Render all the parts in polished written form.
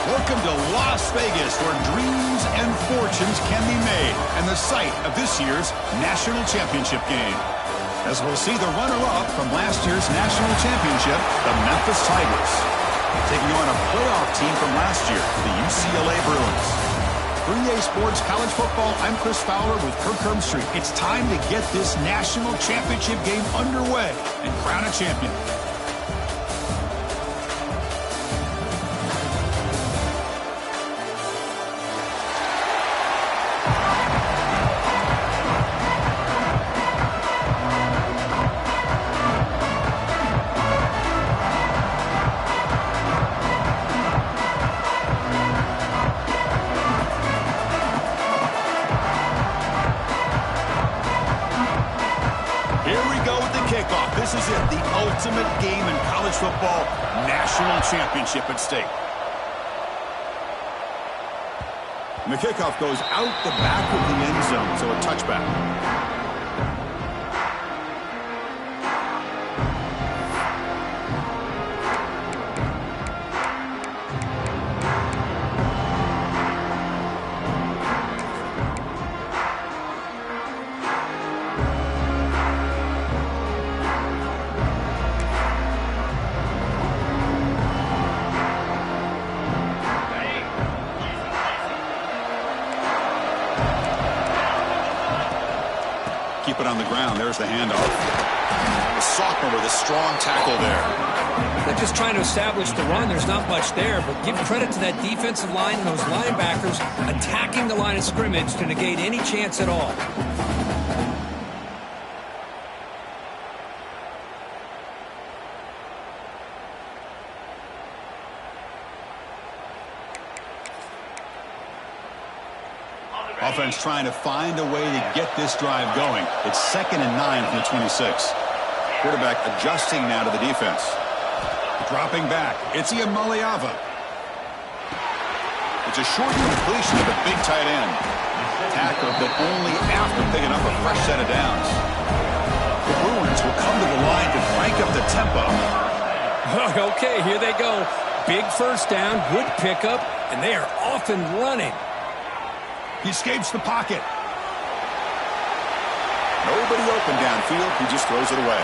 Welcome to Las Vegas, where dreams and fortunes can be made, and the site of this year's national championship game. As we'll see the runner-up from last year's national championship, the Memphis Tigers, taking on a playoff team from last year, the UCLA Bruins. For EA Sports College Football, I'm Chris Fowler with Kirk Herbstreit. It's time to get this national championship game underway and crown a champion. This is it, the ultimate game in college football, national championship at stake. And the kickoff goes out the back of the end zone, so a touchback. Keep it on the ground. There's the handoff. The sophomore with a strong tackle there. They're just trying to establish the run. There's not much there, but give credit to that defensive line and those linebackers attacking the line of scrimmage to negate any chance at all. Offense trying to find a way to get this drive going. It's 2nd and 9 from the 26. Quarterback adjusting now to the defense. Dropping back. It's Iamaleava. It's a short completion of the big tight end. Tackle, but only after picking up a fresh set of downs. The Bruins will come to the line to crank up the tempo. Okay, here they go. Big first down, good pickup, and they are off and running. He escapes the pocket. Nobody open downfield. He just throws it away.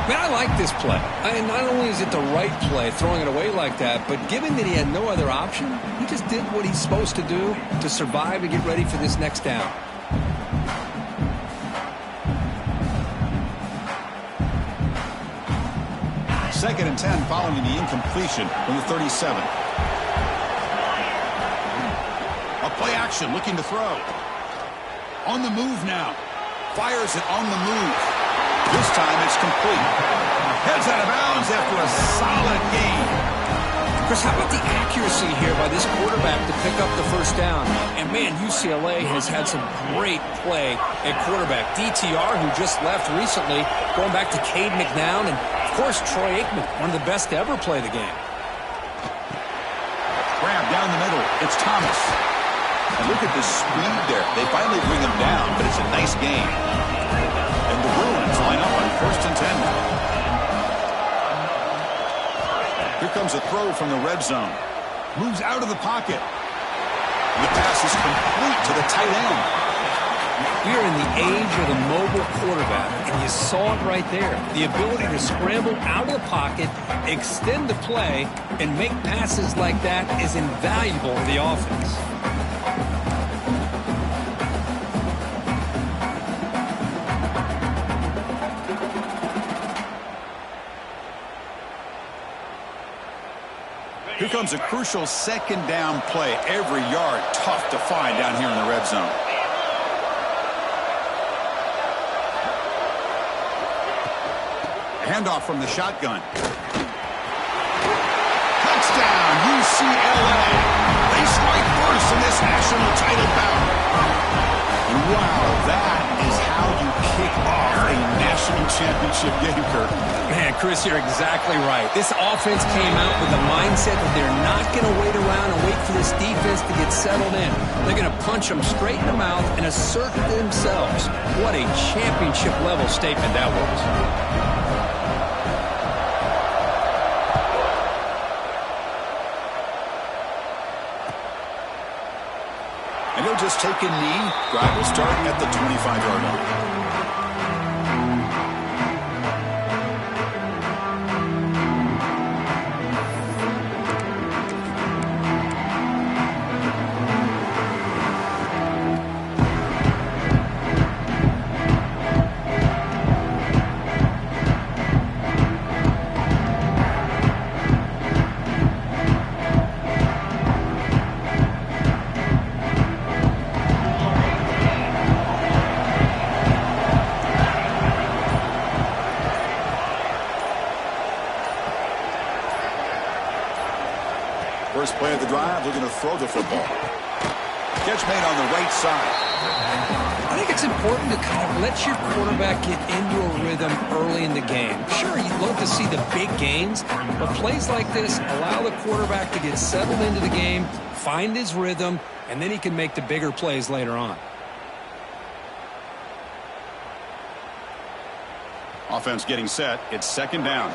Man, I like this play. Not only is it the right play, throwing it away like that, but given that he had no other option, he just did what he's supposed to do to survive and get ready for this next down. Second and 10 following the incompletion from the 37. Play action, looking to throw. On the move now. Fires it on the move. This time it's complete. Heads out of bounds after a solid gain. Chris, how about the accuracy here by this quarterback to pick up the first down? And, man, UCLA has had some great play at quarterback. DTR, who just left recently, going back to Cade McNown, and, of course, Troy Aikman, one of the best to ever play the game. Grab down the middle. It's Thomas. And look at the speed there. They finally bring him down, but it's a nice game. And the Bruins line up on 1st and 10. Here comes a throw from the red zone. Moves out of the pocket. And the pass is complete to the tight end. We are in the age of the mobile quarterback, and you saw it right there. The ability to scramble out of the pocket, extend the play, and make passes like that is invaluable to the offense. Here comes a crucial second down play. Every yard tough to find down here in the red zone. Handoff from the shotgun. Touchdown, UCLA. They strike first in this national title bout. Wow, that is how you kick off a national championship game, Kirk. Man, Chris, you're exactly right. This offense came out with the mindset that they're not going to wait around and wait for this defense to get settled in. They're going to punch them straight in the mouth and assert themselves. What a championship-level statement that was. And he'll just take a knee. Drive will start at the 25-yard line. First play of the drive, looking to throw the football. Catch made on the right side. I think it's important to kind of let your quarterback get into a rhythm early in the game. Sure, you'd love to see the big gains, but plays like this allow the quarterback to get settled into the game, find his rhythm, and then he can make the bigger plays later on. Offense getting set. It's second down.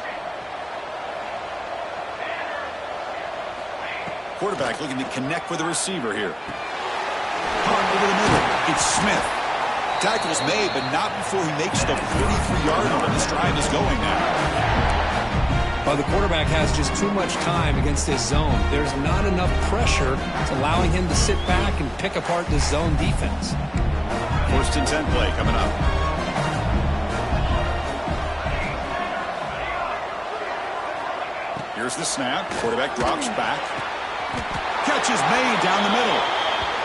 Quarterback looking to connect with the receiver here. Over the middle. It's Smith. Tackle's made, but not before he makes the 43-yard line. This drive is going now. Well, the quarterback has just too much time against this zone. There's not enough pressure to allowing him to sit back and pick apart the zone defense. First and 10 play coming up. Here's the snap. Quarterback drops back. Catch is made down the middle.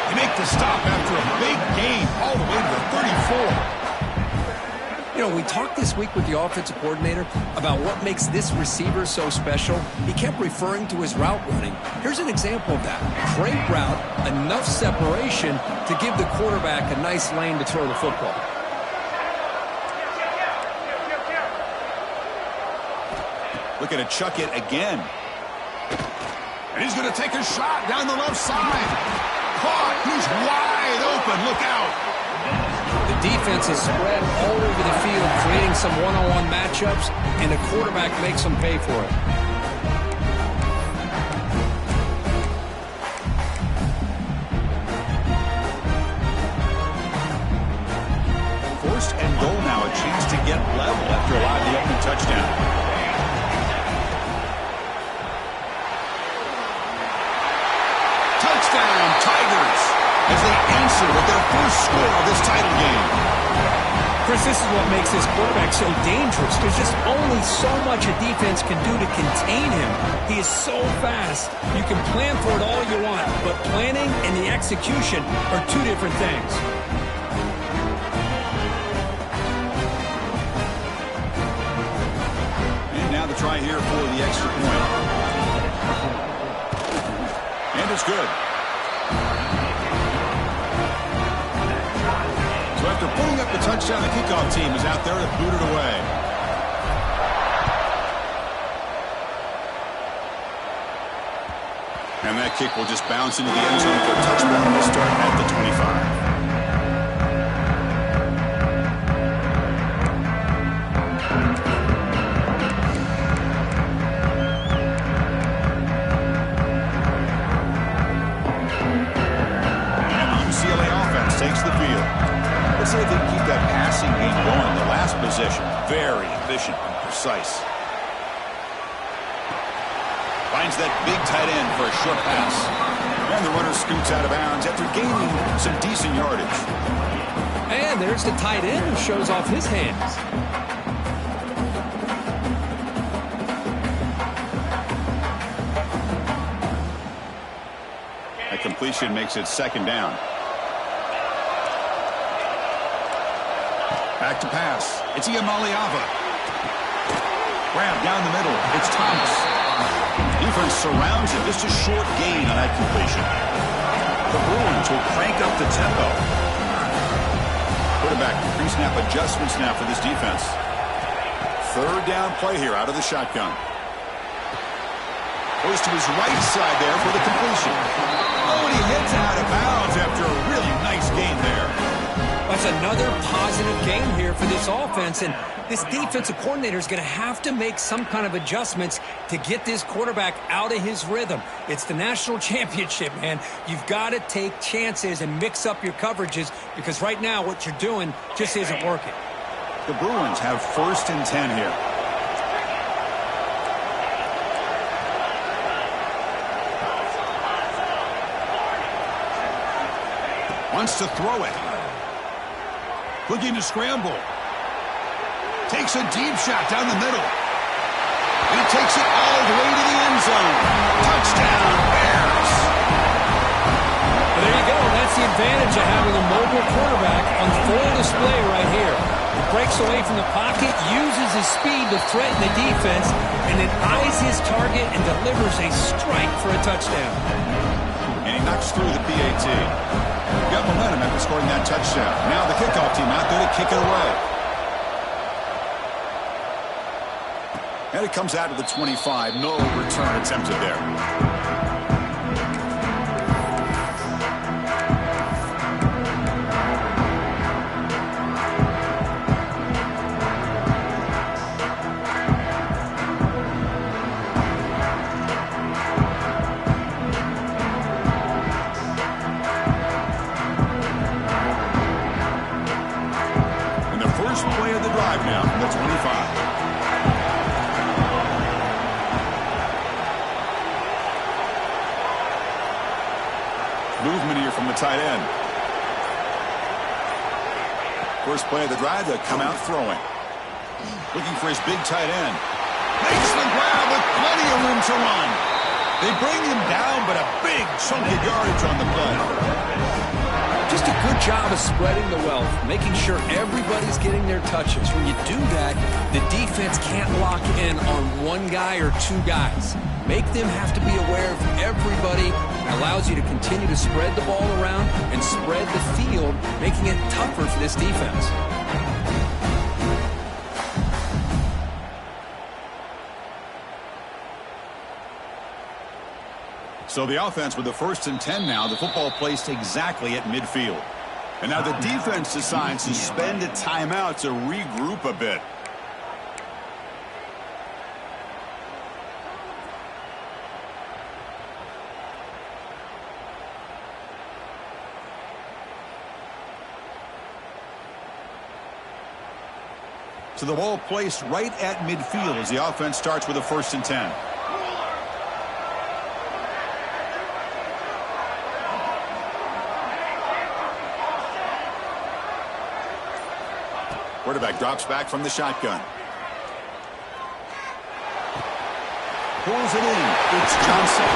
They make the stop after a big gain all the way to the 34. You know, we talked this week with the offensive coordinator about what makes this receiver so special. He kept referring to his route running. Here's an example of that. Great route, enough separation to give the quarterback a nice lane to throw the football. Looking to chuck it again. And he's going to take a shot down the left side. Caught. He's wide open. Look out. The defense is spread all over the field, creating some one-on-one matchups, and the quarterback makes them pay for it. First and goal now. A chance to get level after allowing the opening touchdown. Touchdown, Tigers, as they answer with their first score of this title game. Chris, this is what makes this quarterback so dangerous. There's just only so much a defense can do to contain him. He is so fast. You can plan for it all you want, but planning and the execution are two different things. And now the try here for the extra point. And it's good. So after pulling up the touchdown, the kickoff team is out there to boot it away. And that kick will just bounce into the end zone for a touchdown. We'll start at the 25. Takes the field. Let's see if they can keep that passing game going. The last possession, very efficient and precise. Finds that big tight end for a short pass. And the runner scoots out of bounds after gaining some decent yardage. And there's the tight end who shows off his hands. That completion makes it second down. Back to pass. It's Iamaleava. Grab down the middle. It's Thomas. Defense surrounds him. Just a short gain on that completion. The Bruins will crank up the tempo. Quarterback pre-snap adjustments now for this defense. Third down play here out of the shotgun. Goes to his right side there for the completion. Oh, and he heads out of bounds after a really nice gain there. That's Just another positive game here for this offense, and this defensive coordinator is going to have to make some kind of adjustments to get this quarterback out of his rhythm. It's the national championship, man. You've got to take chances and mix up your coverages because right now what you're doing just isn't working. The Bruins have 1st and 10 here. Wants to throw it. Looking to scramble. Takes a deep shot down the middle. He takes it all the way to the end zone. Touchdown, Bears. Well, there you go. That's the advantage of having a mobile quarterback on full display right here. He breaks away from the pocket, uses his speed to threaten the defense, and then eyes his target and delivers a strike for a touchdown. And he knocks through the PAT. Got momentum after scoring that touchdown. Now the kickoff team out there to kick it away. And it comes out to the 25. No return attempted there. Now from the 25. Movement here from the tight end. First play of the drive, they come out throwing. Looking for his big tight end. Makes the grab with plenty of room to run. They bring him down, but a big chunk of yardage on the play. Just a good job of spreading the wealth, making sure everybody's getting their touches. When you do that, the defense can't lock in on one guy or two guys. Make them have to be aware of everybody. It allows you to continue to spread the ball around and spread the field, making it tougher for this defense. So the offense with the 1st and 10 now. The football placed exactly at midfield. And now the defense decides to spend a timeout to regroup a bit. So the ball placed right at midfield as the offense starts with a 1st and 10. Quarterback drops back from the shotgun. Pulls it in. It's Johnson.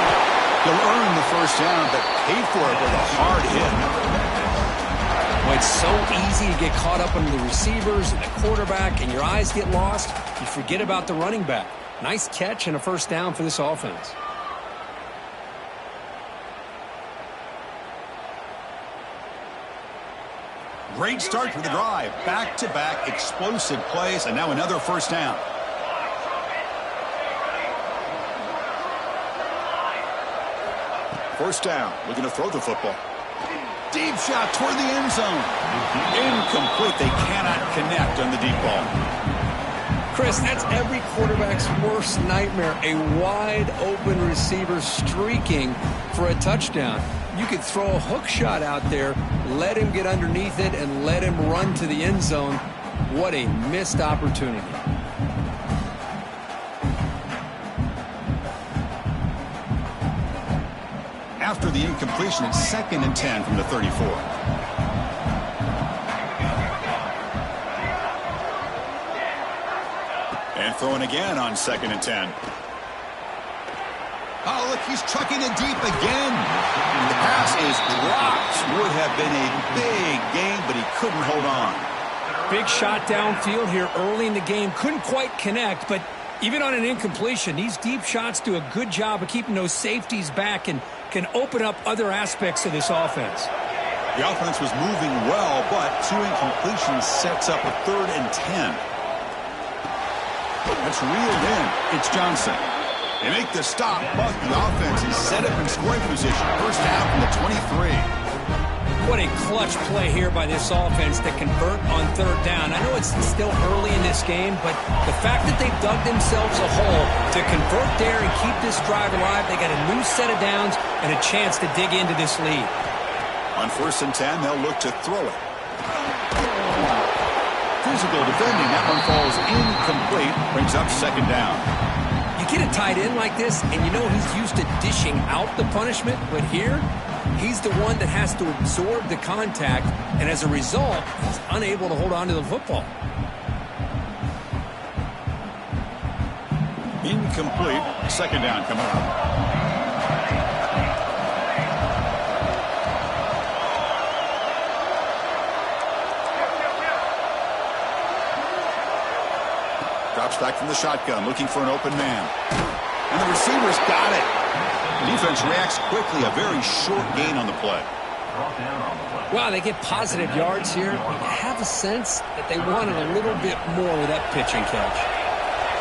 He'll earn the 1st down, but paid for it with a hard hit. Well, it's so easy to get caught up under the receivers and the quarterback, and your eyes get lost. You forget about the running back. Nice catch and a 1st down for this offense. Great start for the drive. Back-to-back explosive plays, and now another 1st down. First down, looking to throw the football. Deep shot toward the end zone. Incomplete. They cannot connect on the deep ball. Chris, that's every quarterback's worst nightmare. A wide-open receiver streaking for a touchdown. You could throw a hook shot out there, let him get underneath it, and let him run to the end zone. What a missed opportunity. After the incompletion, it's 2nd and 10 from the 34. And throwing again on 2nd and 10. Oh, look, he's chucking it deep again. The pass is dropped. Would have been a big gain, but he couldn't hold on. Big shot downfield here early in the game. Couldn't quite connect, but even on an incompletion, these deep shots do a good job of keeping those safeties back and can open up other aspects of this offense. The offense was moving well, but 2 incompletions sets up a 3rd and 10. That's reeled in. It's Johnson. They make the stop, but the offense is set up in scoring position. 1st down from the 23. What a clutch play here by this offense to convert on third down. I know it's still early in this game, but the fact that they've dug themselves a hole to convert there and keep this drive alive, they got a new set of downs and a chance to dig into this lead. On 1st and 10, they'll look to throw it. Physical defending. That one falls incomplete. Brings up 2nd down. You get a tight end like this, and you know he's used to dishing out the punishment, but here, he's the one that has to absorb the contact, and as a result, he's unable to hold on to the football. Incomplete. 2nd down coming up. Drops back from the shotgun, looking for an open man. And the receiver's got it. Defense reacts quickly. A very short gain on the play. Wow, they get positive yards here. You have a sense that they wanted a little bit more with that pitch and catch.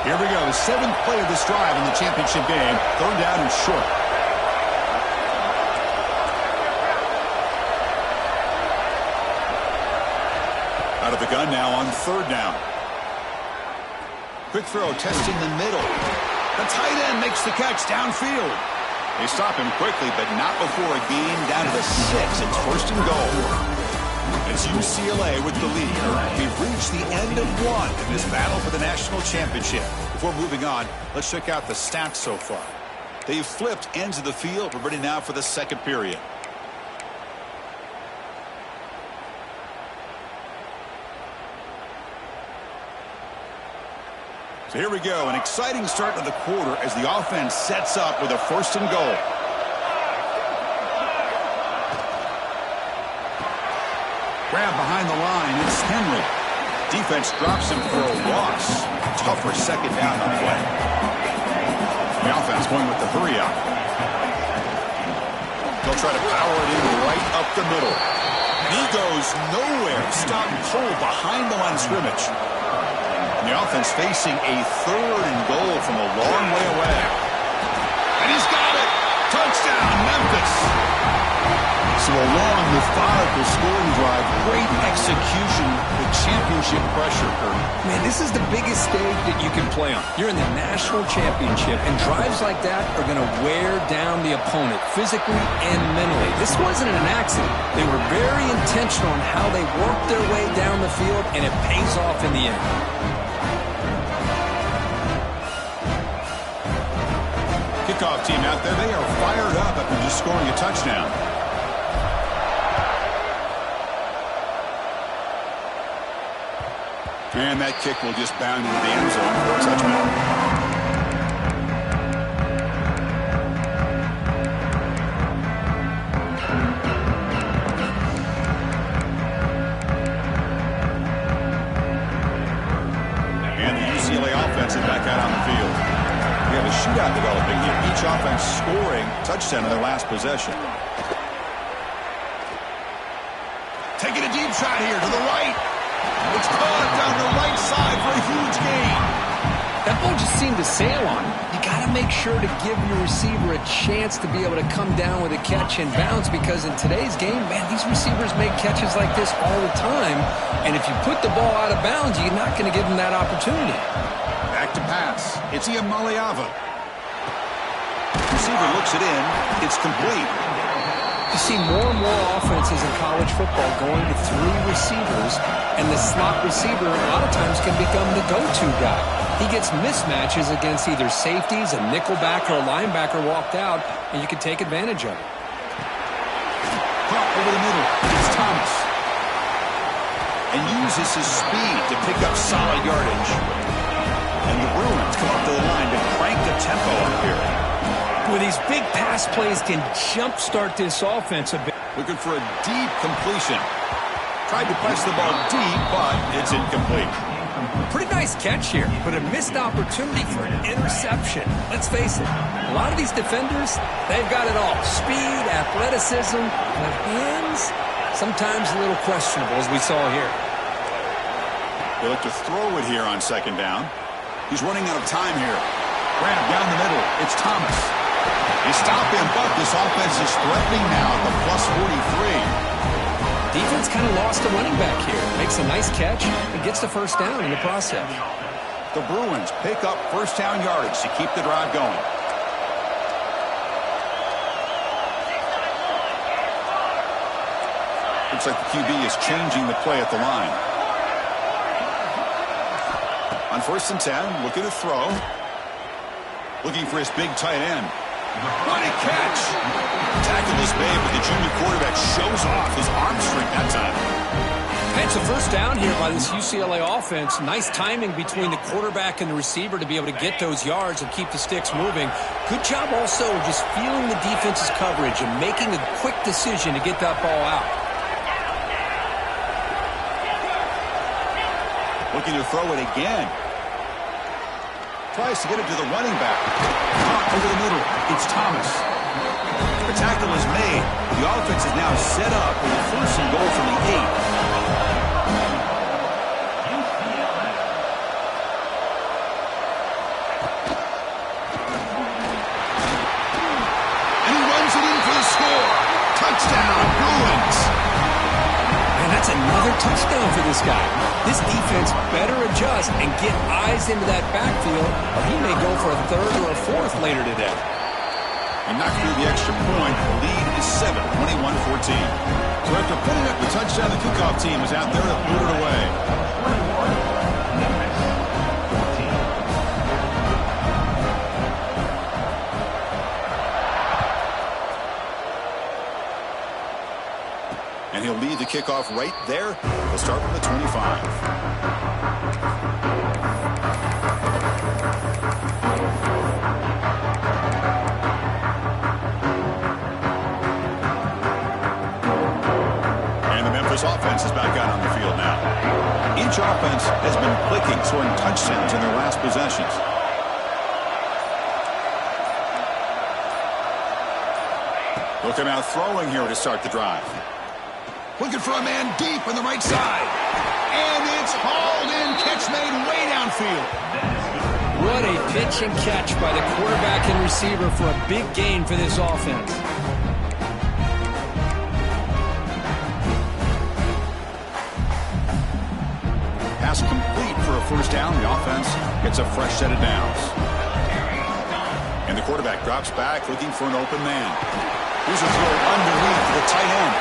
Here we go. The 7th play of this drive in the championship game. 3rd down and short. Out of the gun now on 3rd down. Quick throw, testing the middle. The tight end makes the catch downfield. They stop him quickly, but not before a gain down to the 6. It's 1st and goal. It's UCLA with the lead. We've reached the end of one in this battle for the national championship. Before moving on, let's check out the stats so far. They've flipped ends of the field. We're ready now for the 2nd period. So here we go, an exciting start to the quarter as the offense sets up with a 1st and goal. Grab behind the line, it's Henry. Defense drops him for a loss. Tougher 2nd down on the play. The offense going with the hurry up. They'll try to power it in right up the middle. He goes nowhere. Stop cold behind the line of scrimmage. The offense facing a 3rd and goal from a long way away. And he's got it! Touchdown, Memphis! So a long, methodical scoring drive. Great execution with championship pressure, Kurt. Man, this is the biggest stage that you can play on. You're in the national championship, and drives like that are going to wear down the opponent physically and mentally. This wasn't an accident. They were very intentional on how they worked their way down the field, and it pays off in the end. Kickoff team out there, they are fired up after just scoring a touchdown. And that kick will just bound into the end zone for a touchdown. And the UCLA offense is back out on the field. We have a shootout developing here. Each offense scoring a touchdown in their last possession. Taking a deep shot here to the right. It's caught down the right side for a huge gain. That ball just seemed to sail on him. You got to make sure to give your receiver a chance to be able to come down with a catch and bounce, because in today's game, man, these receivers make catches like this all the time. And if you put the ball out of bounds, you're not going to give them that opportunity. Back to pass. It's Iamaleava. Receiver looks it in. It's complete. You see more and more offenses in college football going to 3 receivers, and the slot receiver a lot of times can become the go-to guy. He gets mismatches against either safeties, a nickelback, or a linebacker walked out, and you can take advantage of it. Caught over the middle. It's Thomas. And uses his speed to pick up solid yardage. And the Bruins come up to the line to crank the tempo up here. Well, these big pass plays can jumpstart this offense a bit. Looking for a deep completion. Tried to press the ball deep, but it's incomplete. Pretty nice catch here, but a missed opportunity for an interception. Let's face it, a lot of these defenders, they've got it all. Speed, athleticism, and hands, sometimes a little questionable, as we saw here. They look to throw it here on 2nd down. He's running out of time here. Grab down the middle. It's Thomas. They stop him, but this offense is threatening now at the +43. Defense kind of lost a running back here. Makes a nice catch and gets the first down in the process. The Bruins pick up first down yardage to keep the drive going. Looks like the QB is changing the play at the line. On 1st and 10, looking to throw. Looking for his big tight end. What a catch! Tackle is made, but the junior quarterback shows off his arm strength that time. It's a first down here by this UCLA offense. Nice timing between the quarterback and the receiver to be able to get those yards and keep the sticks moving. Good job also just feeling the defense's coverage and making a quick decision to get that ball out. Looking to throw it again. Tries to get it to the running back. Caught over the middle. It's Thomas. The tackle is made. The offense is now set up with a 1st and goal from the 8. And he runs it in for the score. Touchdown, Bruins. And that's another touchdown for this guy. This defense better adjust and get eyes into that backfield, or he may go for a 3rd or a 4th later today. And knocked through the extra point. The lead is 7, 21-14. So after putting up the touchdown, the kickoff team is out there to put it away. And he'll lead the kickoff right there. He'll start from the 25. And the Memphis offense is back out on the field now. Each offense has been clicking, scoring touchdowns in their last possessions. Look at out throwing here to start the drive. Looking for a man deep on the right side. And it's hauled in. Catch made way downfield. What a pitch and catch by the quarterback and receiver for a big gain for this offense. Pass complete for a first down. The offense gets a fresh set of downs. And the quarterback drops back looking for an open man. Here's a throw underneath to the tight end.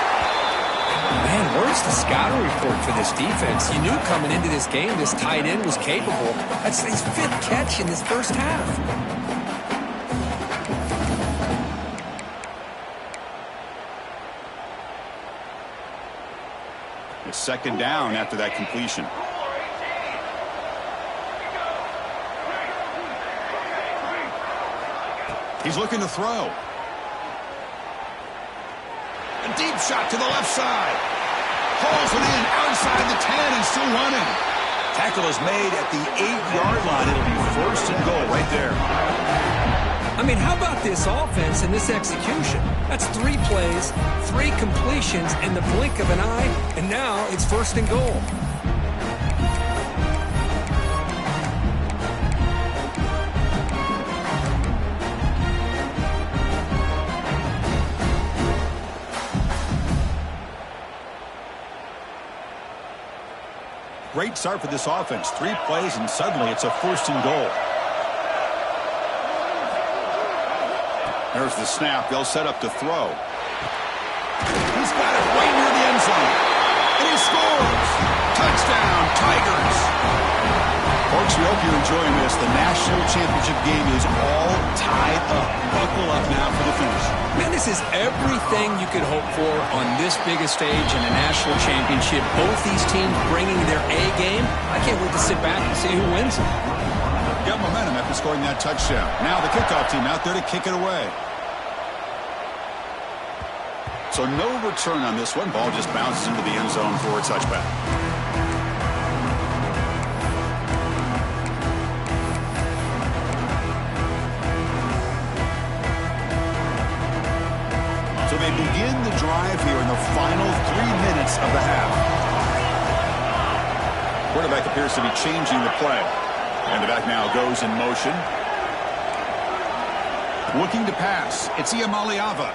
Man, where's the scouting report for this defense? You knew coming into this game this tight end was capable. That's his 5th catch in this first half. It's 2nd down after that completion. He's looking to throw. A deep shot to the left side. Hauls it in outside the 10 and still running. Tackle is made at the 8-yard line. It'll be 1st and goal right there. I mean, how about this offense and this execution? That's 3 plays, 3 completions in the blink of an eye, and now it's 1st and goal. Great start for this offense. 3 plays, and suddenly it's a 1st and goal. There's the snap. They'll set up to throw. He's got it right near the end zone. And he scores. Touchdown, Tigers. Folks, we hope you're enjoying this. The national championship game is all tied up. Buckle up now for the finish. Man, this is everything you could hope for on this biggest stage in a national championship. Both these teams bringing their A game. I can't wait to sit back and see who wins it. Got momentum after scoring that touchdown. Now the kickoff team out there to kick it away. So no return on this one. Ball just bounces into the end zone for a touchback. So they begin the drive here in the final 3 minutes of the half. Quarterback appears to be changing the play. And the back now goes in motion. Looking to pass. It's Iamaleava.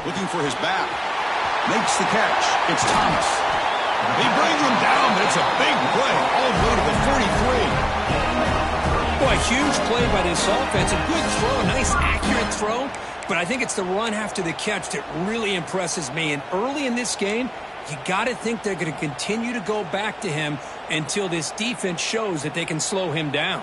Looking for his back. Makes the catch. It's Thomas. He brings him down, but it's a big play all the way to the 43. Boy, huge play by this offense. A good throw, a nice accurate throw. But I think it's the run after the catch that really impresses me. And early in this game, you got to think they're going to continue to go back to him until this defense shows that they can slow him down.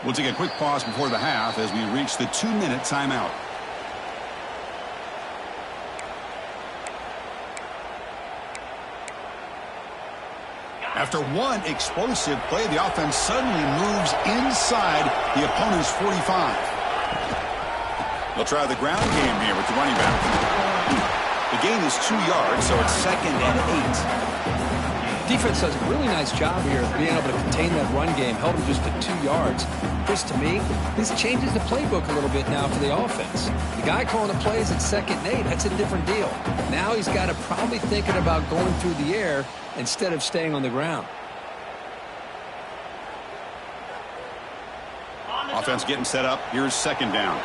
We'll take a quick pause before the half as we reach the 2-minute timeout. After one explosive play, the offense suddenly moves inside the opponent's 45. They'll try the ground game here with the running back. The gain is 2 yards, so it's 2nd and 8. Defense does a really nice job here of being able to contain that run game. Held him just to 2 yards. Chris, to me, this changes the playbook a little bit now for the offense. The guy calling the plays at 2nd and 8, that's a different deal. Now he's got to probably thinking about going through the air instead of staying on the ground. Offense getting set up. Here's 2nd down.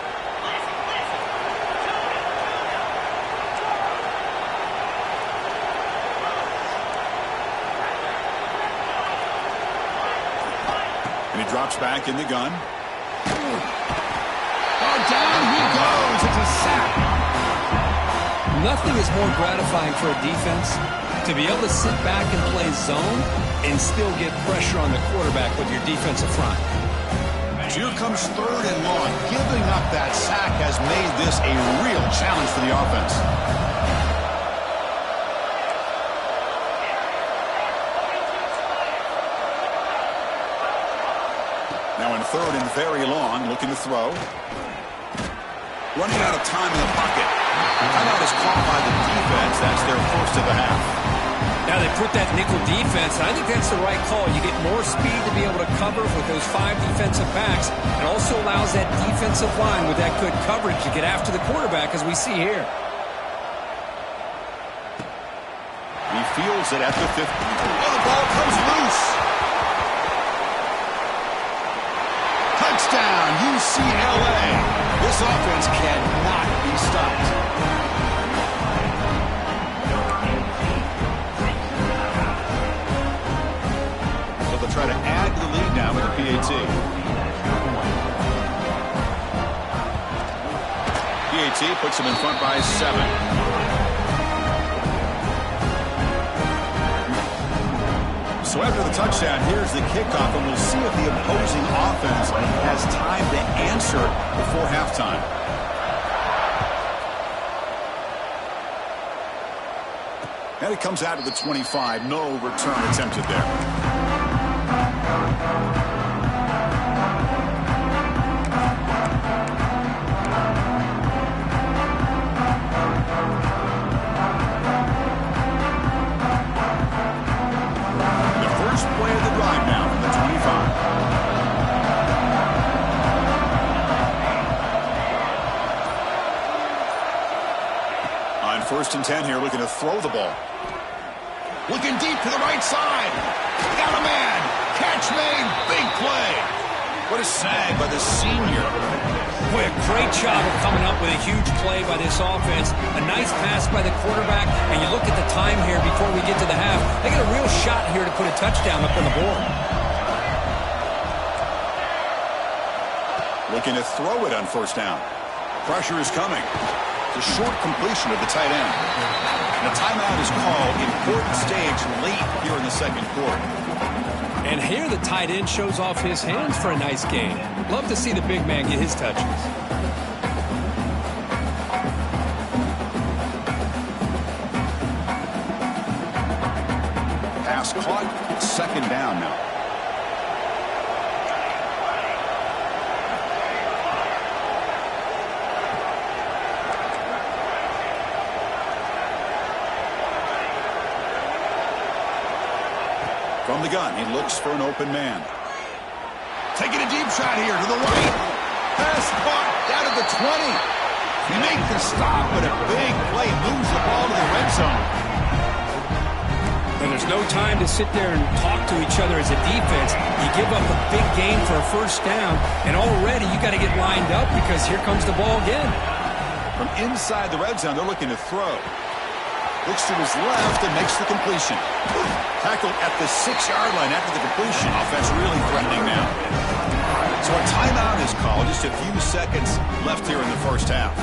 And he drops back in the gun. Oh, down he goes. It's a sack. Nothing is more gratifying for a defense to be able to sit back and play zone and still get pressure on the quarterback with your defensive front. Here comes 3rd and long. Giving up that sack has made this a real challenge for the offense. Now in 3rd and very long, looking to throw. Running out of time in the pocket. Timeout is called by the defense. That's their first of the half. Now they put that nickel defense, and I think that's the right call. You get more speed to be able to cover with those 5 defensive backs. It also allows that defensive line with that good coverage to get after the quarterback, as we see here. He fields it at the 50. Oh, the ball comes loose. Touchdown, UCLA. This offense cannot be stopped. So they'll try to add to the lead now with the PAT. PAT puts them in front by 7. So after the touchdown, here's the kickoff, and we'll see if the opposing offense has time to answer before halftime. And it comes out to the 25. No return attempted there. Play of the drive now from the 25. On 1st and 10 here, looking to throw the ball. Looking deep to the right side. Got a man. Catch made. Big play. What a snag by the senior. Boy, a great job of coming up with a huge play by this offense. A nice pass by the quarterback. And you look at the time here before we get to the half. They got a real shot here to put a touchdown up on the board. Looking to throw it on 1st down. Pressure is coming. It's a short completion of the tight end. And a timeout is called. Important stage late here in the 2nd quarter. And here the tight end shows off his hands for a nice game. Love to see the big man get his touches. Pass caught. 2nd down now. From the gun, he looks for an open man. Taking a deep shot here to the right. Pass caught down at the 20. He makes the stop, but a big play moves the ball to the red zone. And there's no time to sit there and talk to each other as a defense. You give up a big gain for a first down, and already you got to get lined up because here comes the ball again. From inside the red zone, they're looking to throw. Looks to his left and makes the completion. Tackled at the 6-yard line after the completion. Offense really threatening now. So a timeout is called. Just a few seconds left here in the first half.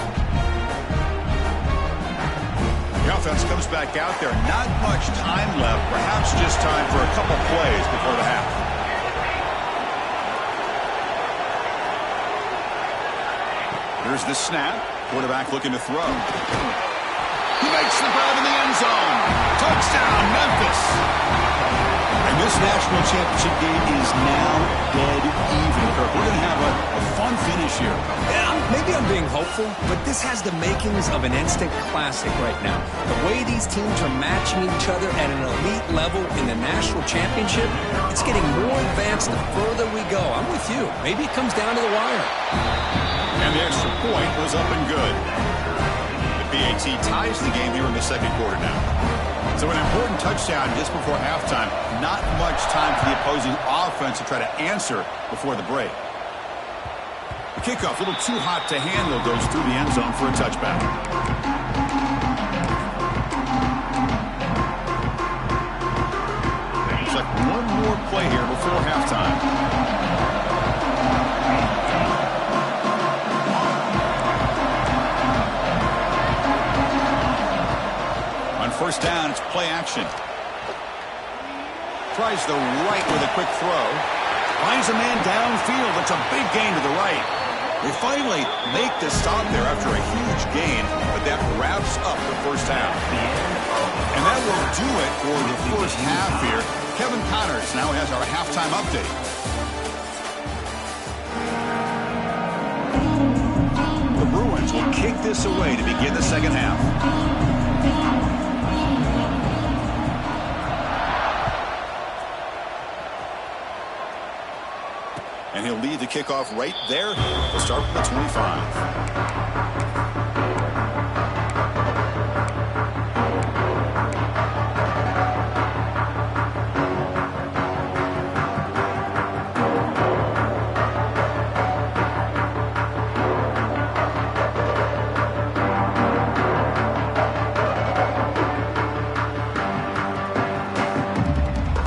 The offense comes back out there. Not much time left. Perhaps just time for a couple plays before the half. Here's the snap. Quarterback looking to throw. He makes the grab in the end zone. Touchdown, Memphis. And this national championship game is now dead even, Kirk. We're going to have a fun finish here. Yeah, maybe I'm being hopeful, but this has the makings of an instant classic right now. The way these teams are matching each other at an elite level in the national championship, it's getting more advanced the further we go. I'm with you. Maybe it comes down to the wire. And the extra point was up and good. PAT ties the game here in the second quarter now. So an important touchdown just before halftime. Not much time for the opposing offense to try to answer before the break. The kickoff, a little too hot to handle, goes through the end zone for a touchback. Looks like one more play here before halftime. First down, it's play action. Tries the right with a quick throw. Finds a man downfield. It's a big gain to the right. They finally make the stop there after a huge gain, but that wraps up the first half. And that will do it for the first half here. Kevin Connors now has our halftime update. The Bruins will kick this away to begin the second half. And he'll lead the kickoff right there. We'll start from the 25.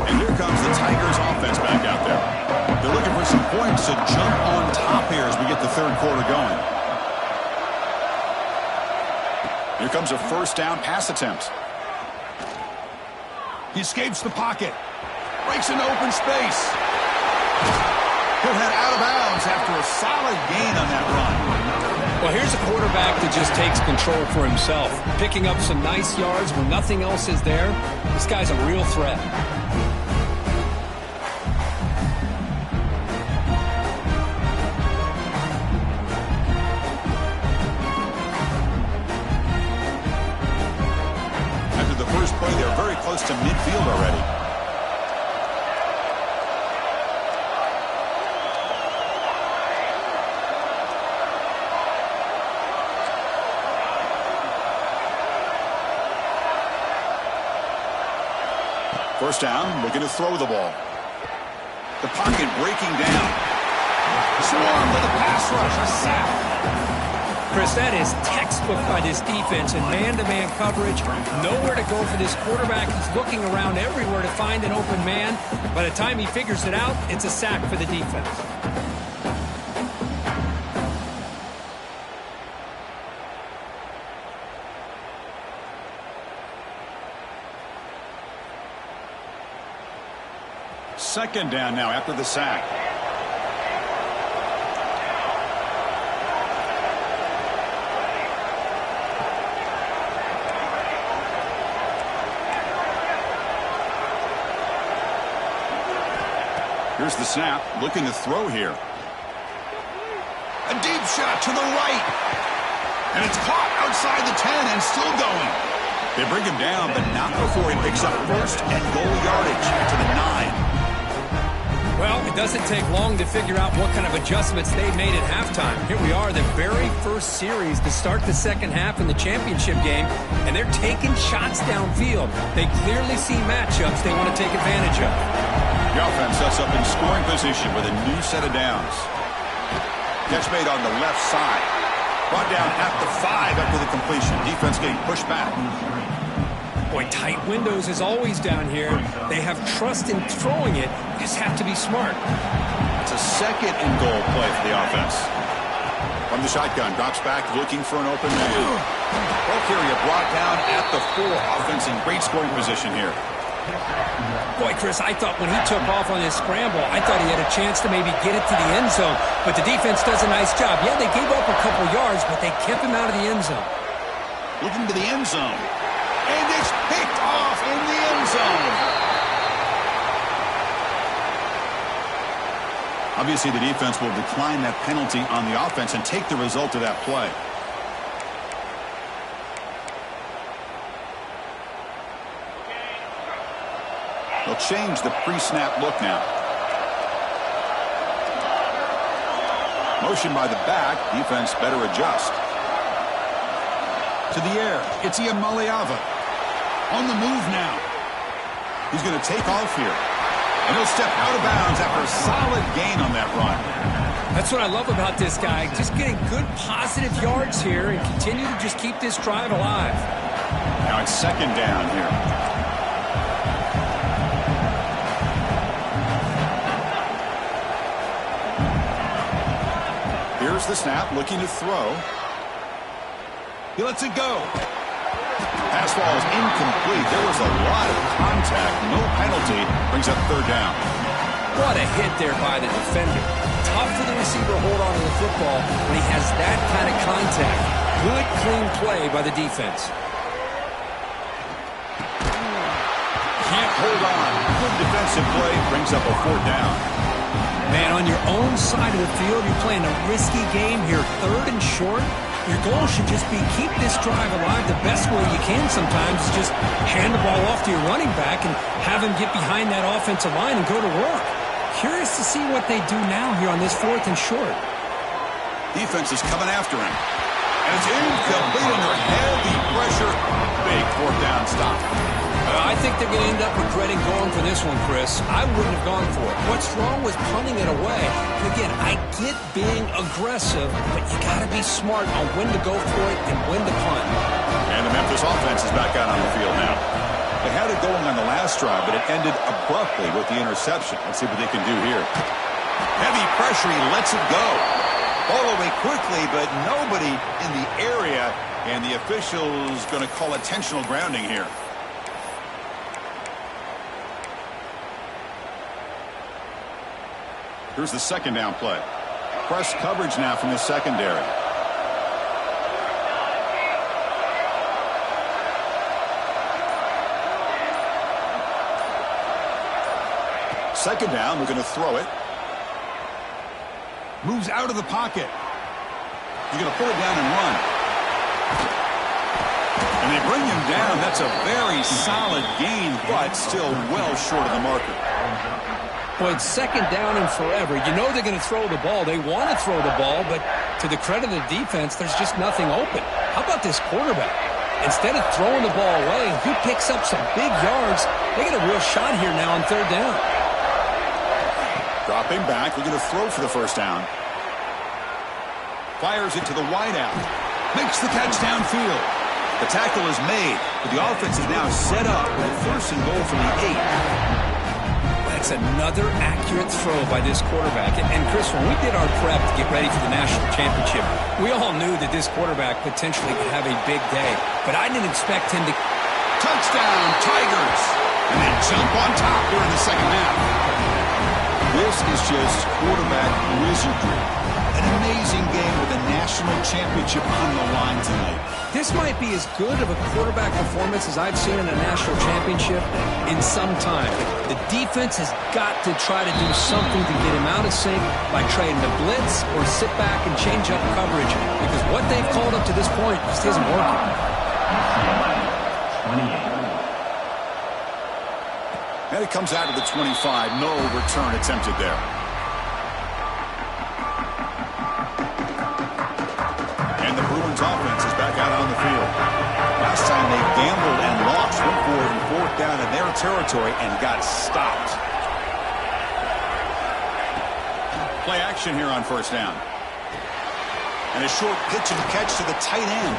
And here comes the Tigers offense back out there. They're looking for some points to jump on top here as we get the third quarter going. Here comes a first down pass attempt. He escapes the pocket. Breaks into open space. He'll head out of bounds after a solid gain on that run. Well, here's a quarterback that just takes control for himself. Picking up some nice yards when nothing else is there. This guy's a real threat. They're very close to midfield already. First down, looking to throw the ball. The pocket breaking down. Swarm with a pass rush, a sack. Chris, that is textbook by this defense in man-to-man coverage. Nowhere to go for this quarterback. He's looking around everywhere to find an open man. By the time he figures it out, it's a sack for the defense. Second down now after the sack. Here's the snap, looking to throw here. A deep shot to the right. And it's caught outside the 10 and still going. They bring him down, but not before he picks up first and goal yardage to the 9. Well, it it doesn't take long to figure out what kind of adjustments they made at halftime. Here we are, the very first series to start the second half in the championship game, and they're taking shots downfield. They clearly see matchups they want to take advantage of. The offense sets up in scoring position with a new set of downs. Catch made on the left side. Brought down at the 5 after the completion. Defense getting pushed back. Boy, tight windows is always down here. They have trust in throwing it. Just have to be smart. It's a second and goal play for the offense. From the shotgun, drops back looking for an open man. Ball carrier brought down at the 4. Offense in great scoring position here. Boy, Chris, I thought when he took off on his scramble, I thought he had a chance to maybe get it to the end zone. But the defense does a nice job. Yeah, they gave up a couple yards, but they kept him out of the end zone. Looking to the end zone. And it's picked off in the end zone. Obviously, the defense will decline that penalty on the offense and take the result of that play. They'll change the pre-snap look now. Motion by the back. Defense better adjust. To the air. It's Iamaleava. On the move now. He's going to take off here. And he'll step out of bounds after a solid gain on that run. That's what I love about this guy. Just getting good positive yards here and continue to just keep this drive alive. Now it's second down here. Here's the snap, looking to throw. He lets it go. Pass ball is incomplete. There was a lot of contact. No penalty. Brings up third down. What a hit there by the defender. Tough for the receiver to hold on to the football when he has that kind of contact. Good, clean play by the defense. Can't hold on. Good defensive play. Brings up a fourth down. Man, on your own side of the field, you're playing a risky game here. Third and short. Your goal should just be keep this drive alive the best way you can sometimes is just hand the ball off to your running back and have him get behind that offensive line and go to work. Curious to see what they do now here on this fourth and short. Defense is coming after him. And it's incomplete under heavy pressure. Big fourth down stop. I think they're going to end up regretting going for this one, Chris. I wouldn't have gone for it. What's wrong with punting it away? And again, I get being aggressive, but you got to be smart on when to go for it and when to punt. And the Memphis offense is back out on the field now. They had it going on the last drive, but it ended abruptly with the interception. Let's see what they can do here. Heavy pressure, he lets it go. Ball away quickly, but nobody in the area, and the official's going to call intentional grounding here. Here's the second down play. Press coverage now from the secondary. Second down, we're going to throw it. Moves out of the pocket. He's going to pull it down and run. And they bring him down. That's a very solid gain, but still well short of the marker. Boy, it's second down and forever. You know they're going to throw the ball. They want to throw the ball, but to the credit of the defense, there's just nothing open. How about this quarterback? Instead of throwing the ball away, he picks up some big yards. They get a real shot here now on third down. Dropping back. We're going to throw for the first down. Fires it to the wideout. Makes the catch downfield. The tackle is made, but the offense is now set up with a first and goal from the 8. That's another accurate throw by this quarterback. And Chris, when we did our prep to get ready for the national championship, we all knew that this quarterback potentially could have a big day. But I didn't expect him to... Touchdown, Tigers! And they jump on top here in the second half. This is just quarterback wizardry. An amazing game with a national championship on the line tonight. This might be as good of a quarterback performance as I've seen in a national championship in some time. The defense has got to try to do something to get him out of sync by trying to blitz or sit back and change up coverage, because what they've called up to this point just isn't working. 28. And it comes out of the 25. No return attempted there. down in their territory and got stopped. Play action here on first down. And a short pitch and catch to the tight end.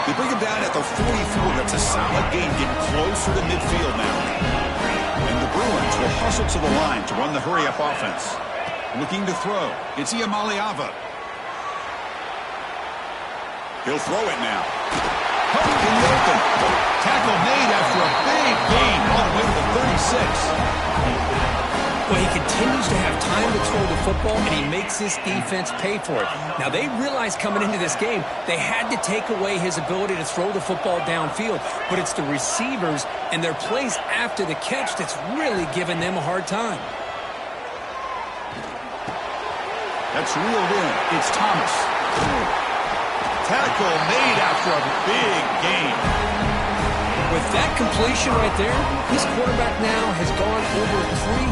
They bring him down at the 44. That's a solid gain, getting closer to midfield now. And the Bruins will hustle to the line to run the hurry-up offense. Looking to throw. It's Iamaliava. He'll throw it now. Hook in the open. Tackle made after a big gain all the way to the 36. Well, he continues to have time to throw the football, and he makes this defense pay for it. Now, they realized coming into this game they had to take away his ability to throw the football downfield, but it's the receivers and their plays after the catch that's really giving them a hard time. That's reeled in. It's Thomas. Tackle made after a big gain. With that completion right there, this quarterback now has gone over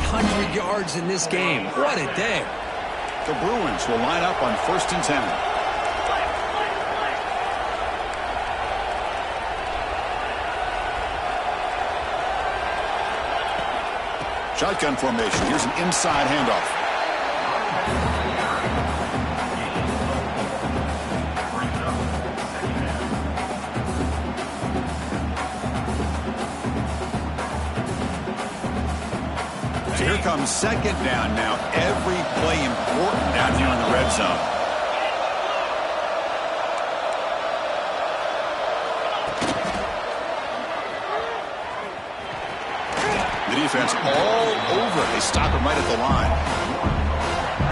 300 yards in this game. What a day. The Bruins will line up on 1st and 10. Shotgun formation. Here's an inside handoff. Here comes second down now. Every play important down here in the red zone. The defense all over. They stop him right at the line.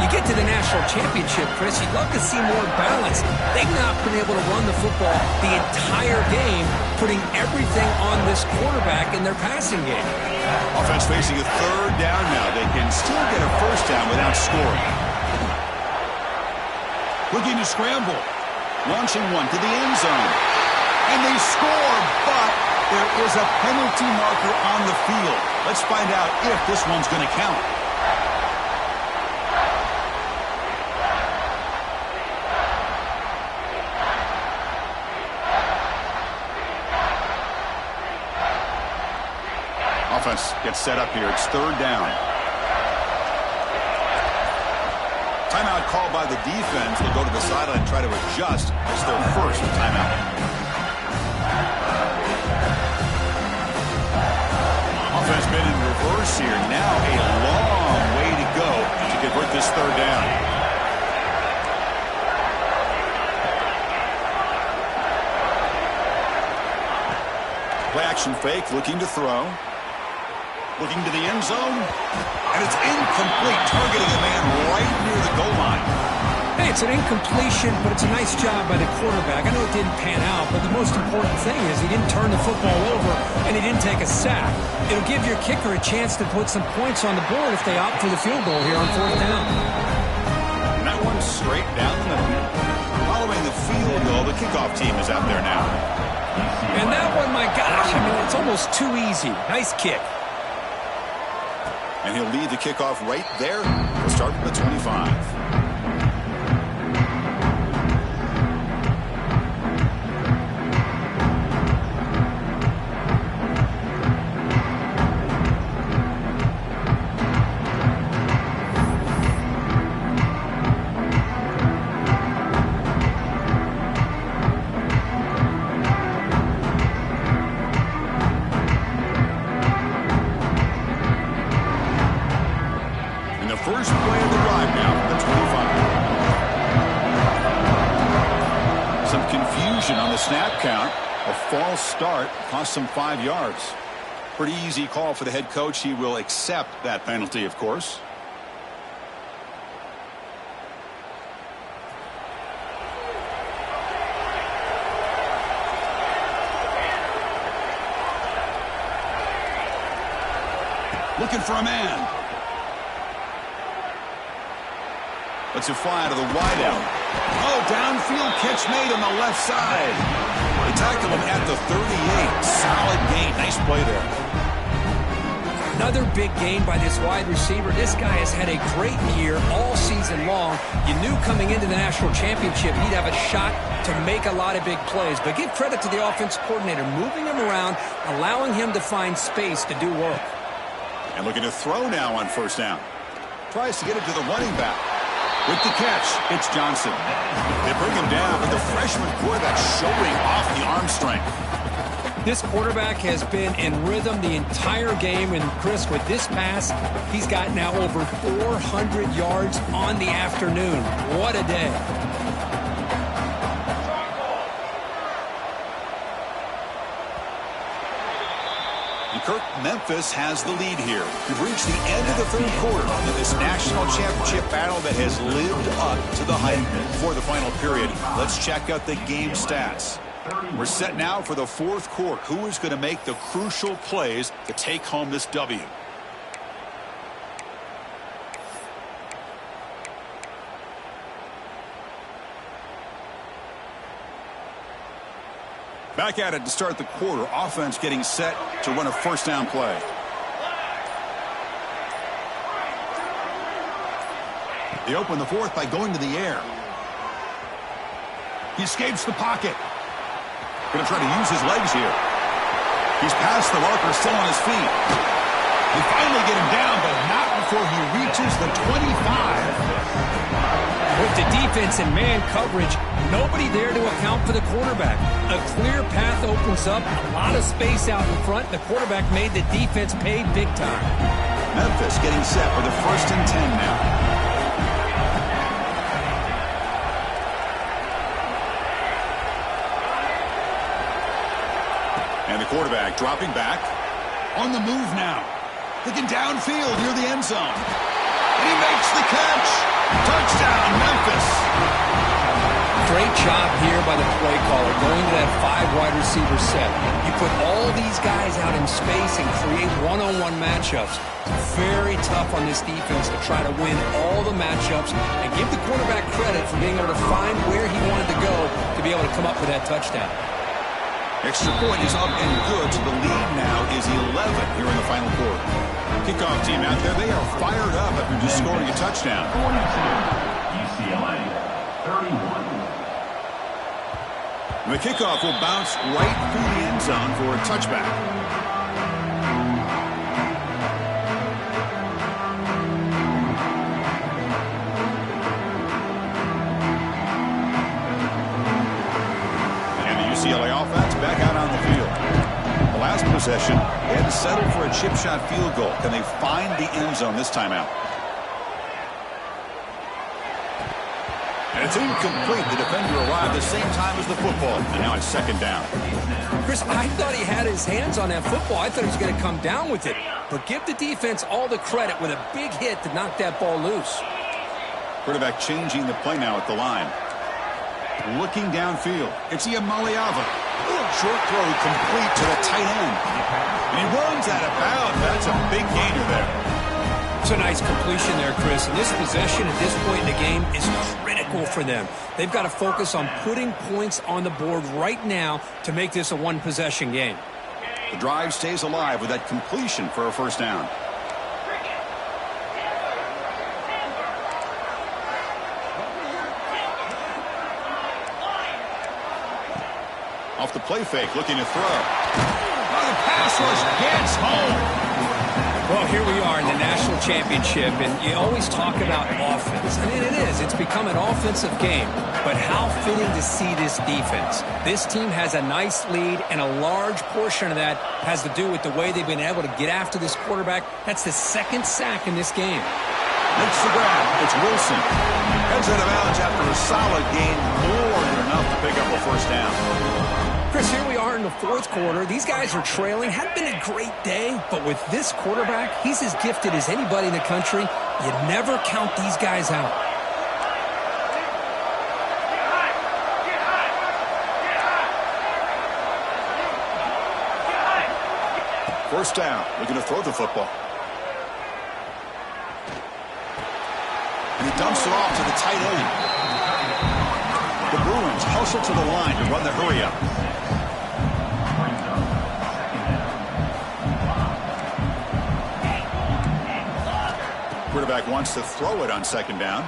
You get to the national championship, Chris, you'd love to see more balance. They've not been able to run the football the entire game, putting everything on this quarterback in their passing game. Offense facing a third down now. They can still get a first down without scoring. Looking to scramble. Launching one to the end zone. And they score, but there is a penalty marker on the field. Let's find out if this one's going to count. Offense gets set up here. It's third down. Timeout called by the defense. They'll go to the sideline and try to adjust. It's their first timeout. Offense been in reverse here. Now a long way to go to convert this third down. Play action fake, looking to throw. Looking to the end zone, and it's incomplete, targeting the man right near the goal line. Hey, it's an incompletion, but it's a nice job by the quarterback. I know it didn't pan out, but the most important thing is he didn't turn the football over, and he didn't take a sack. It'll give your kicker a chance to put some points on the board if they opt for the field goal here on fourth down. And that one's straight down the middle. Following the field goal, the kickoff team is out there now. And that one, my gosh, I mean, it's almost too easy. Nice kick. And he'll lead the kickoff right there. He'll start from the 25. First play of the drive now from the 25. Some confusion on the snap count. A false start cost them 5 yards. Pretty easy call for the head coach. He will accept that penalty, of course. Looking for a man. Let's it fly to the wideout. Oh, downfield catch made on the left side. They tackle him at the 38. Solid gain. Nice play there. Another big gain by this wide receiver. This guy has had a great year all season long. You knew coming into the national championship he'd have a shot to make a lot of big plays. But give credit to the offense coordinator, moving him around, allowing him to find space to do work. And looking to throw now on first down. Tries to get it to the running back. With the catch, it's Johnson. They bring him down, but the freshman quarterback showing off the arm strength. This quarterback has been in rhythm the entire game, and Chris, with this pass, he's got now over 400 yards on the afternoon. What a day. And Kirk, Memphis has the lead here. We've reached the end of the third quarter in this national championship battle that has lived up to the hype for the final period. Let's check out the game stats. We're set now for the fourth quarter. Who is going to make the crucial plays to take home this W? Back at it to start the quarter. Offense getting set to run a first down play. They open the fourth by going to the air. He escapes the pocket. Going to try to use his legs here. He's past the marker, still on his feet. They finally get him down, but not before he reaches the 25. With the defense and man coverage, nobody there to account for the quarterback. A clear path opens up, a lot of space out in front. The quarterback made the defense pay big time. Memphis getting set for the 1st and 10 now. And the quarterback dropping back. On the move now. Looking downfield near the end zone. And he makes the catch. Touchdown, Memphis. Great job here by the play caller, going to that 5 wide receiver set. You put all these guys out in space and create one-on-one matchups. Very tough on this defense to try to win all the matchups and give the quarterback credit for being able to find where he wanted to go to be able to come up with that touchdown. Extra point is up and good, so the lead now is 11 here in the final quarter. Kickoff team out there, they are fired up after just scoring a touchdown. 42, UCLA, 31. The kickoff will bounce right through the end zone for a touchback. UCLA offense back out on the field. The last possession, they had to settle for a chip shot field goal. Can they find the end zone this time out? And it's incomplete. The defender arrived the same time as the football. And now it's 2nd down. Chris, I thought he had his hands on that football. I thought he was going to come down with it. But give the defense all the credit with a big hit to knock that ball loose. Quarterback changing the play now at the line. Looking downfield. It's Iamaleava. Short throw complete to the tight end. And he runs out of bounds. That's a big gainer there. It's a nice completion there, Chris. And this possession at this point in the game is critical for them. They've got to focus on putting points on the board right now to make this a one-possession game. The drive stays alive with that completion for a first down. Off the play fake, looking to throw. Oh, the pass rush gets home. Well, here we are in the national championship, and you always talk about offense. I mean, it is. It's become an offensive game. But how fitting to see this defense. This team has a nice lead, and a large portion of that has to do with the way they've been able to get after this quarterback. That's the 2nd sack in this game. Makes the grab. It's Wilson. Heads out of bounds after a solid gain. More than enough to pick up a first down. Chris, here we are in the 4th quarter. These guys are trailing. Hadn't been a great day, but with this quarterback, he's as gifted as anybody in the country. You never count these guys out. First down. Looking to throw the football. And he dumps it off to the tight end. The Bruins hustle to the line to run the hurry-up. Quarterback wants to throw it on second down.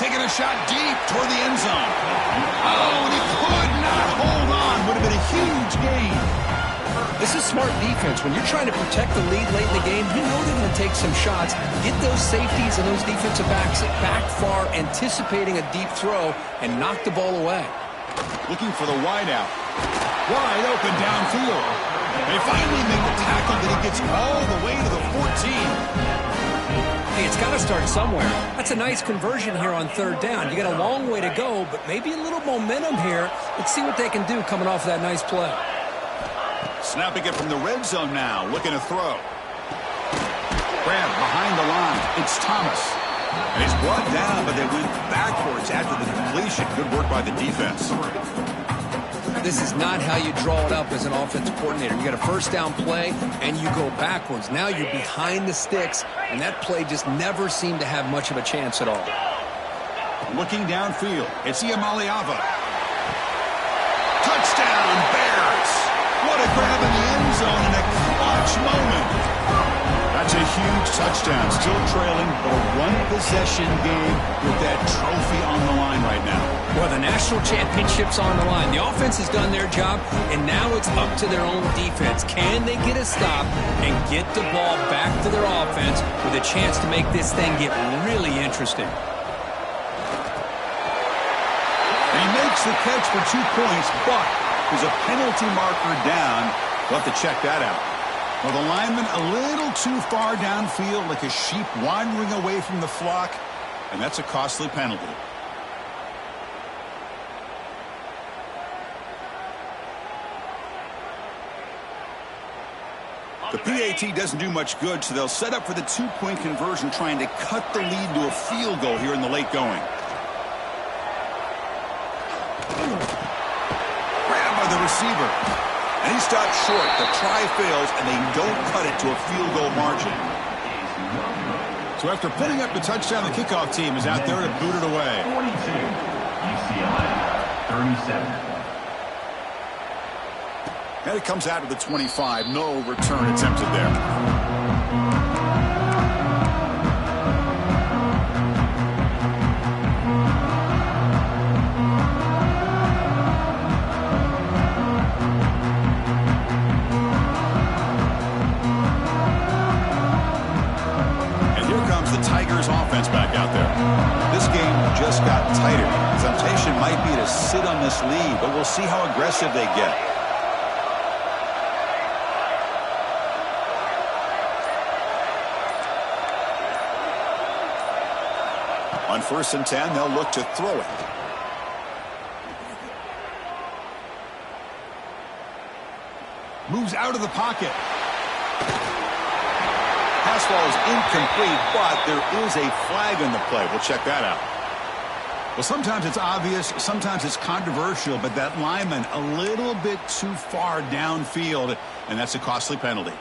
Taking a shot deep toward the end zone. Oh, and he could not hold on. Would have been a huge gain. This is smart defense. When you're trying to protect the lead late in the game, you know they're going to take some shots. Get those safeties and those defensive backs back far, anticipating a deep throw, and knock the ball away. Looking for the wideout. Wide open downfield. They finally make the tackle, but he gets all the way to the 14. Hey, it's got to start somewhere. That's a nice conversion here on third down. You got a long way to go, but maybe a little momentum here. Let's see what they can do coming off that nice play. Snapping it from the red zone now, looking to throw. Grab behind the line. It's Thomas. And he's brought down, but they went backwards after the completion. Good work by the defense. This is not how you draw it up as an offensive coordinator. You got a first down play, and you go backwards. Now you're behind the sticks, and that play just never seemed to have much of a chance at all. Looking downfield, it's Iamaleava. Touchdown, Bears! What a grab in the end zone in a clutch moment. That's a huge touchdown. Still trailing, but a one-possession game with that trophy on the line right now. Well, the national championship's on the line. The offense has done their job, and now it's up to their own defense. Can they get a stop and get the ball back to their offense with a chance to make this thing get really interesting? And he makes the catch for 2 points, but there's a penalty marker down. We'll have to check that out. Well, the lineman a little too far downfield, like a sheep wandering away from the flock, and that's a costly penalty. The PAT doesn't do much good, so they'll set up for the 2-point conversion, trying to cut the lead to a field goal here in the late going. Grabbed by the receiver. And he stops short. The try fails, and they don't cut it to a field goal margin. So after putting up the touchdown, the kickoff team is out there to boot it away. 42, UCLA, 37. And it comes out to the 25. No return attempted there. Offense back out there. This game just got tighter. The temptation might be to sit on this lead, but we'll see how aggressive they get. On 1st and 10, they'll look to throw it. Moves out of the pocket. Pass ball is incomplete, but there is a flag on the play. We'll check that out. Well, sometimes it's obvious, sometimes it's controversial, but that lineman a little bit too far downfield, and that's a costly penalty.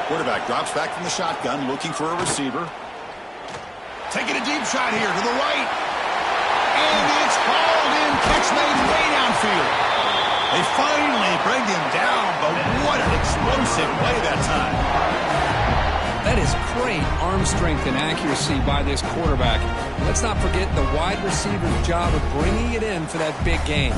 Quarterback drops back from the shotgun, looking for a receiver. Taking a deep shot here to the right. And it's hauled in. Catch made way downfield. They finally bring him down, but what an explosive play that time. That is great arm strength and accuracy by this quarterback. Let's not forget the wide receiver's job of bringing it in for that big game.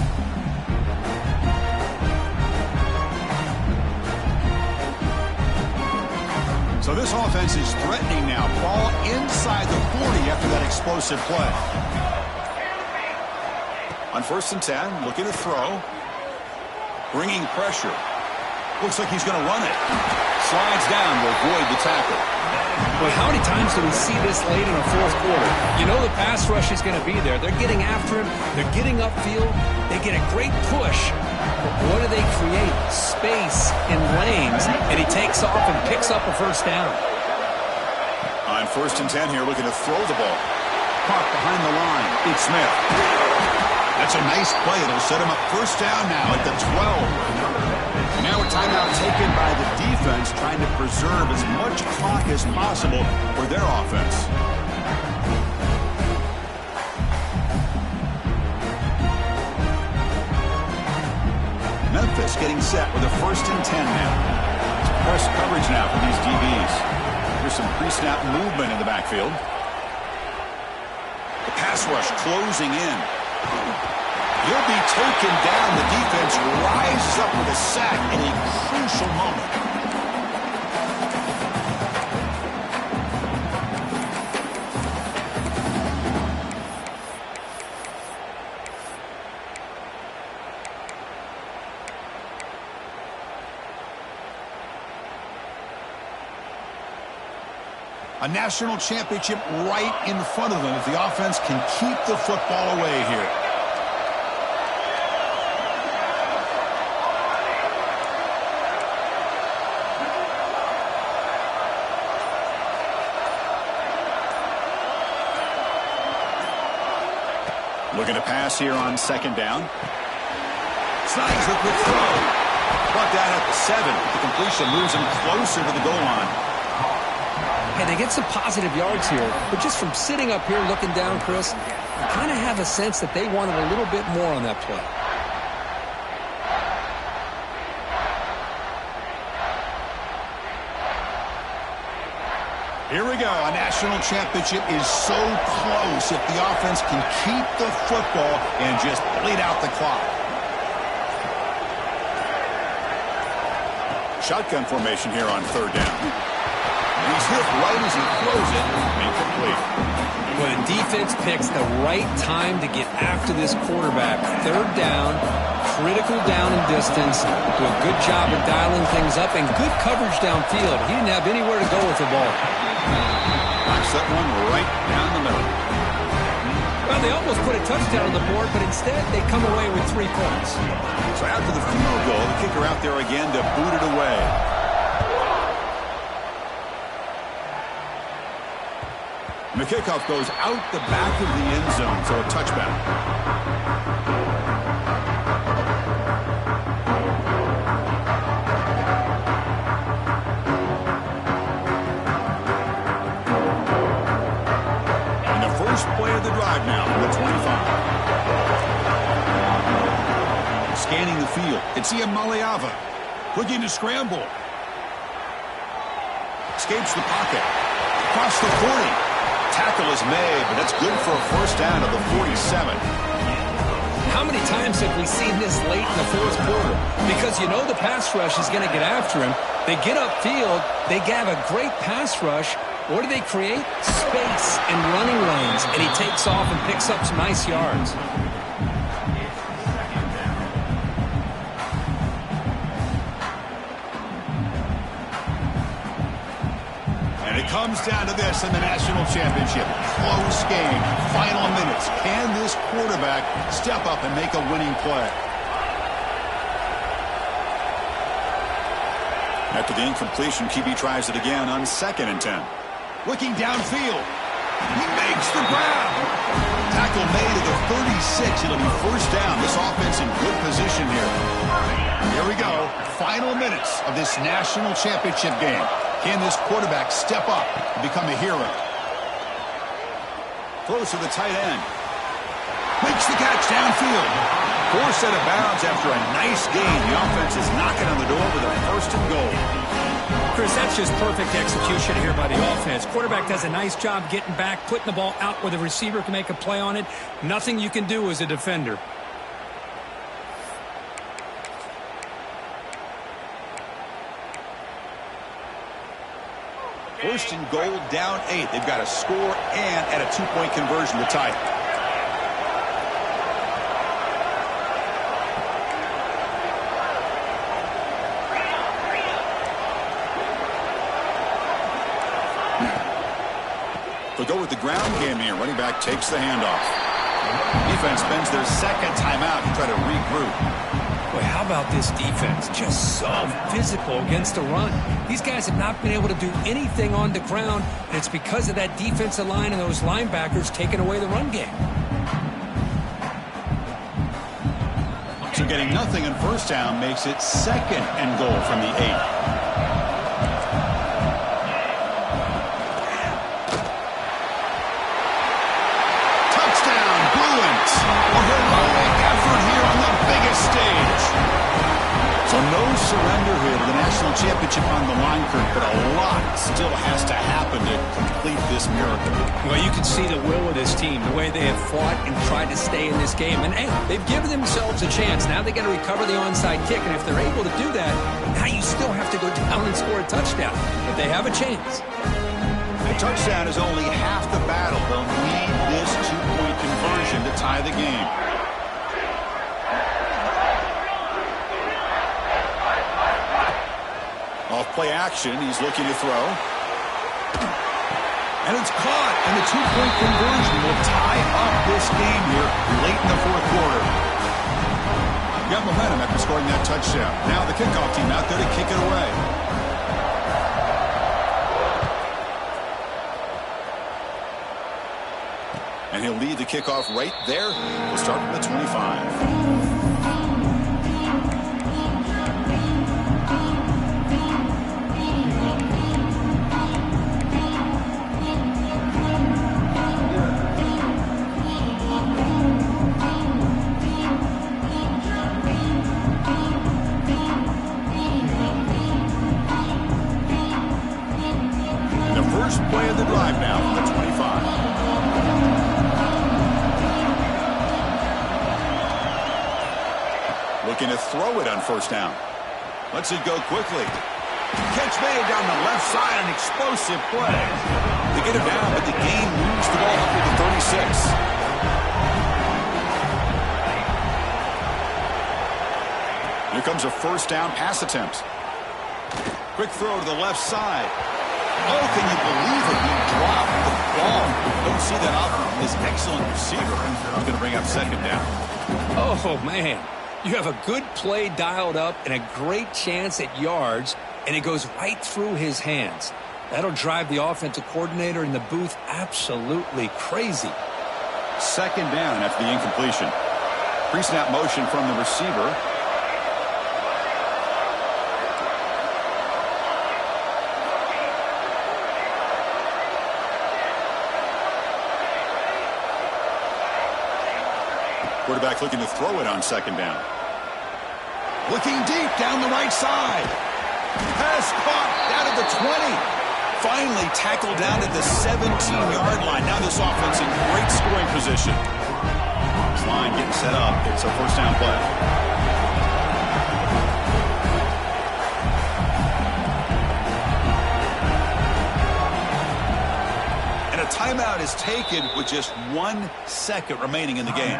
So this offense is threatening now. Ball inside the 40 after that explosive play. On 1st and 10, looking to throw. Bringing pressure. Looks like he's going to run it. Slides down to avoid the tackle. Well, how many times do we see this late in the 4th quarter? You know the pass rush is going to be there. They're getting after him. They're getting upfield. They get a great push. But what do they create? Space in lanes. And he takes off and picks up a 1st down. On 1st and 10 here, looking to throw the ball. Caught behind the line. It's Smith. That's a nice play. It'll set him up 1st down now at the 12. And now a timeout taken by the defense, trying to preserve as much clock as possible for their offense. getting set with a 1st and 10 now. It's press coverage now for these DBs. There's some pre-snap movement in the backfield. The pass rush closing in. He'll be taken down. The defense rises up with a sack in a crucial moment. A national championship right in front of them if the offense can keep the football away here. Looking to pass here on 2nd down. Slides with the throw. Brought down at the 7. The completion moves him closer to the goal line. Hey, they get some positive yards here, but just from sitting up here looking down, Chris, you kind of have a sense that they wanted a little bit more on that play. Here we go. A national championship is so close if the offense can keep the football and just bleed out the clock. Shotgun formation here on 3rd down. He's hit right as he throws it. Incomplete. Well, the defense picks the right time to get after this quarterback. 3rd down, critical down and distance. Do a good job of dialing things up and good coverage downfield. He didn't have anywhere to go with the ball. Knocks that one right down the middle. Well, they almost put a touchdown on the board, but instead they come away with 3 points. So after the field goal, the kicker out there again to boot it away. And the kickoff goes out the back of the end zone, so a touchback. And the first play of the drive now from the 25. Scanning the field, it's Ian Maliava. Looking to scramble. Escapes the pocket. Across the 40. Tackle is made, but that's good for a 1st down of the 47. How many times have we seen this late in the 4th quarter? Because you know the pass rush is going to get after him. They get upfield. They have a great pass rush. What do they create? Space and running lanes. And he takes off and picks up some nice yards. And it comes down to this in the national championship. Close game, final minutes. Can this quarterback step up and make a winning play? After the incompletion, QB tries it again on 2nd and 10. Looking downfield. He makes the grab. Tackle made at the 36. It'll be 1st down. This offense in good position here. Here we go. Final minutes of this national championship game. Can this quarterback step up and become a hero? Throws to the tight end. Makes the catch downfield. Forced out of bounds after a nice gain. The offense is knocking on the door with a 1st and goal. Chris, that's just perfect execution here by the offense. Quarterback does a nice job getting back, putting the ball out where the receiver can make a play on it. Nothing you can do as a defender. First and goal, down 8. They've got a score and at a 2-point conversion to tie it. They'll go with the ground game here. Running back takes the handoff. Defense spends their 2nd timeout to try to regroup. Boy, how about this defense? Just so physical against the run. These guys have not been able to do anything on the ground, and it's because of that defensive line and those linebackers taking away the run game. So getting nothing in 1st down makes it 2nd and goal from the 8. A heroic effort here on the biggest stage. So no surrender here to the national championship on the line, Kurt, but a lot still has to happen to complete this miracle. Well, you can see the will of this team, the way they have fought and tried to stay in this game. And, hey, they've given themselves a chance. Now they got to recover the onside kick, and if they're able to do that, now you still have to go down and score a touchdown. But they have a chance. A touchdown is only half the battle. They'll need this two-point conversion to tie the game. Off play action, he's looking to throw. And it's caught, and the two-point conversion will tie up this game here late in the fourth quarter. Got momentum after scoring that touchdown. Now the kickoff team out there to kick it away. And he'll lead the kickoff right there. We'll start from the 25. Play of the drive now from the 25. Looking to throw it on first down. Lets it go quickly. Catch made down the left side, an explosive play. They get it down, but the gain moves the ball up to the 36. Here comes a first down pass attempt. Quick throw to the left side. Oh, can you believe it? He dropped the ball. Don't see that often. His excellent receiver. He's going to bring up second down. Oh, man. You have a good play dialed up and a great chance at yards, and it goes right through his hands. That'll drive the offensive coordinator in the booth absolutely crazy. Second down after the incompletion. Pre-snap motion from the receiver. Quarterback looking to throw it on second down. Looking deep down the right side. Pass caught down at the 20. Finally tackled down at the 17-yard line. Now this offense in great scoring position. This line getting set up. It's a first down play. And a timeout is taken with just 1 second remaining in the game.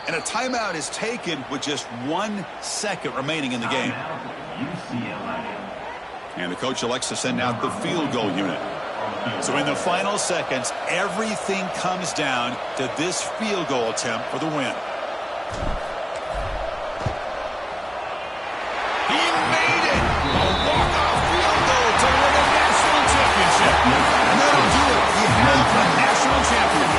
And a timeout is taken with just 1 second remaining in the game. UCLA. And the coach elects to send out the field goal unit. So in the final seconds, everything comes down to this field goal attempt for the win. He made it! A walk-off field goal to win a national championship. And that'll do it. You have a national champion.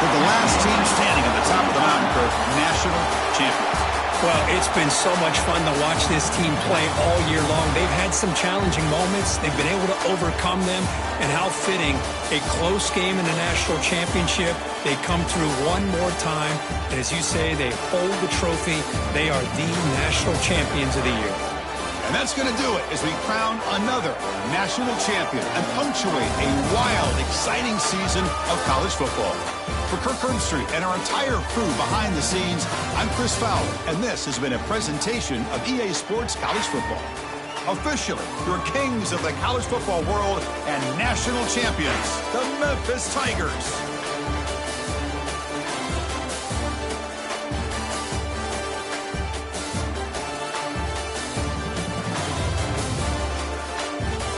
For the last team standing at the top of the mountain curve, national champions. Well, it's been so much fun to watch this team play all year long. They've had some challenging moments. They've been able to overcome them. And how fitting, a close game in the national championship. They come through one more time. And as you say, they hold the trophy. They are the national champions of the year. And that's going to do it as we crown another national champion and punctuate a wild, exciting season of college football. For Kirk Herbstreit and our entire crew behind the scenes, I'm Chris Fowler, and this has been a presentation of EA Sports College Football. Officially, your kings of the college football world and national champions, the Memphis Tigers.